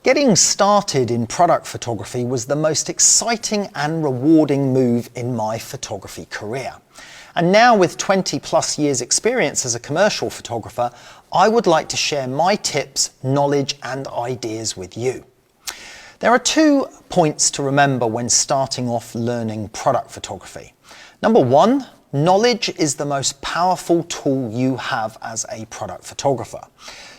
Getting started in product photography was the most exciting and rewarding move in my photography career. And now, with 20 plus years experience as a commercial photographer, I would like to share my tips, knowledge and ideas with you. There are 2 points to remember when starting off learning product photography. Number 1, knowledge is the most powerful tool you have as a product photographer.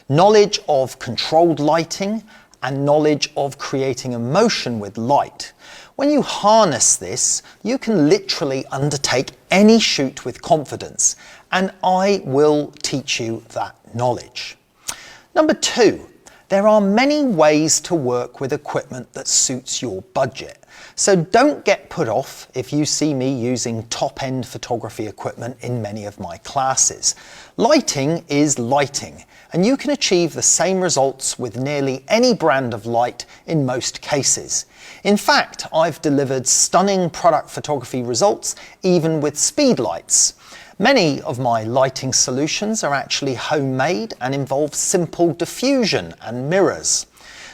Knowledge of controlled lighting and knowledge of creating emotion with light. When you harness this, you can literally undertake any shoot with confidence, and I will teach you that knowledge. Number 2, there are many ways to work with equipment that suits your budget. So don't get put off if you see me using top-end photography equipment in many of my classes. Lighting is lighting, and you can achieve the same results with nearly any brand of light in most cases. In fact, I've delivered stunning product photography results even with speed lights. Many of my lighting solutions are actually homemade and involve simple diffusion and mirrors.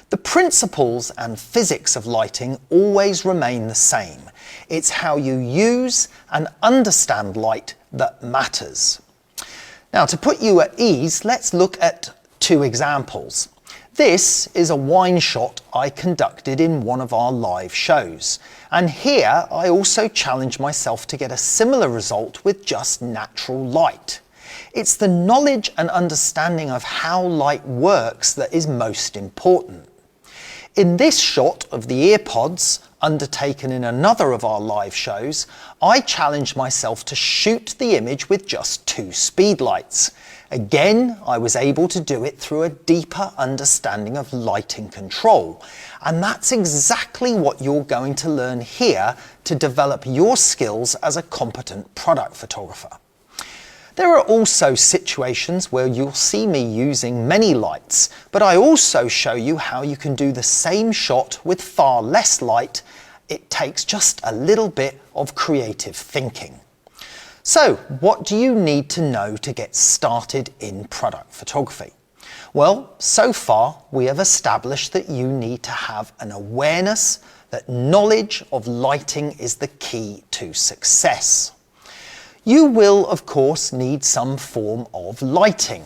The principles and physics of lighting always remain the same. It's how you use and understand light that matters. Now, to put you at ease, let's look at 2 examples. This is a wine shot I conducted in one of our live shows. And here I also challenged myself to get a similar result with just natural light. It's the knowledge and understanding of how light works that is most important. In this shot of the earpods, undertaken in another of our live shows, I challenged myself to shoot the image with just 2 speed lights. Again, I was able to do it through a deeper understanding of lighting control. And that's exactly what you're going to learn here to develop your skills as a competent product photographer. There are also situations where you'll see me using many lights, but I also show you how you can do the same shot with far less light. It takes just a little bit of creative thinking. So, what do you need to know to get started in product photography? Well, so far we have established that you need to have an awareness that knowledge of lighting is the key to success. You will, of course, need some form of lighting.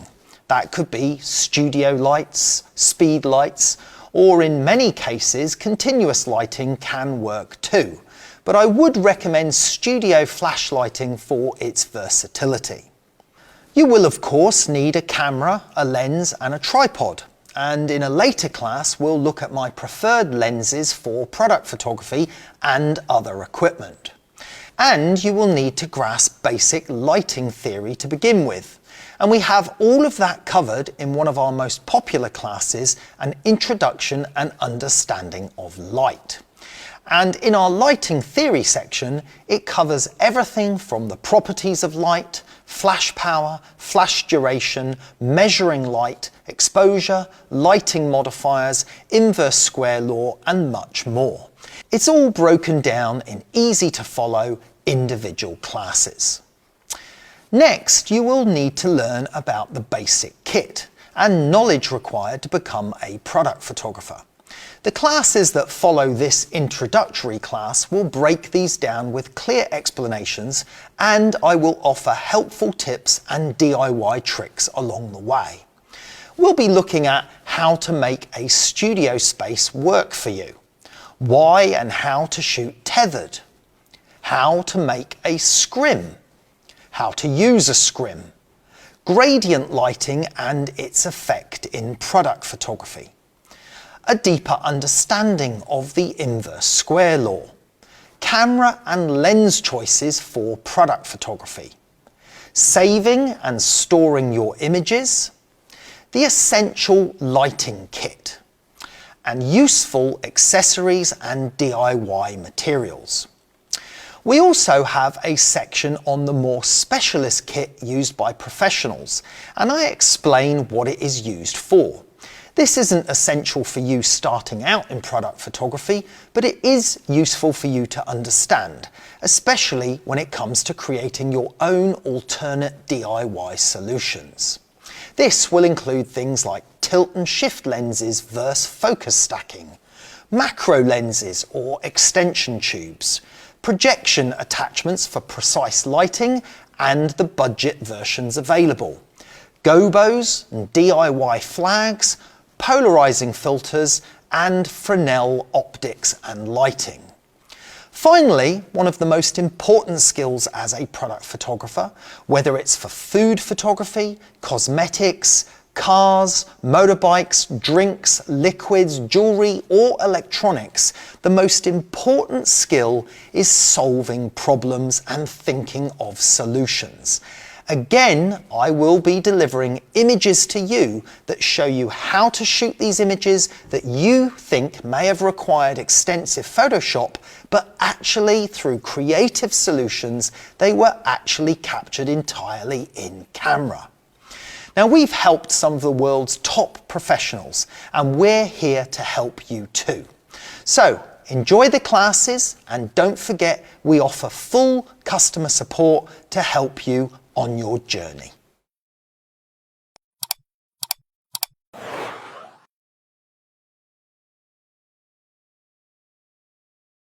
That could be studio lights, speed lights, or in many cases, continuous lighting can work too. But I would recommend studio flash lighting for its versatility. You will, of course, need a camera, a lens, and a tripod. And in a later class, we'll look at my preferred lenses for product photography and other equipment. And you will need to grasp basic lighting theory to begin with. And we have all of that covered in one of our most popular classes, an introduction and understanding of light. And in our lighting theory section, it covers everything from the properties of light, flash power, flash duration, measuring light, exposure, lighting modifiers, inverse square law, and much more. It's all broken down in easy to follow individual classes. Next, you will need to learn about the basic kit and knowledge required to become a product photographer. The classes that follow this introductory class will break these down with clear explanations, and I will offer helpful tips and DIY tricks along the way. We'll be looking at how to make a studio space work for you, why and how to shoot tethered, how to make a scrim, how to use a scrim, gradient lighting and its effect in product photography, a deeper understanding of the inverse square law, camera and lens choices for product photography, saving and storing your images, the essential lighting kit, and useful accessories and DIY materials. We also have a section on the more specialist kit used by professionals, and I explain what it is used for. This isn't essential for you starting out in product photography, but it is useful for you to understand, especially when it comes to creating your own alternate DIY solutions. This will include things like tilt and shift lenses versus focus stacking, macro lenses or extension tubes, projection attachments for precise lighting and the budget versions available, gobos and DIY flags, polarizing filters and Fresnel optics and lighting. Finally, one of the most important skills as a product photographer, whether it's for food photography, cosmetics, cars, motorbikes, drinks, liquids, jewelry, or electronics, the most important skill is solving problems and thinking of solutions. Again, I will be delivering images to you that show you how to shoot these images that you think may have required extensive Photoshop, but actually through creative solutions, they were actually captured entirely in camera. Now, we've helped some of the world's top professionals, and we're here to help you too. So, enjoy the classes, and don't forget we offer full customer support to help you on your journey.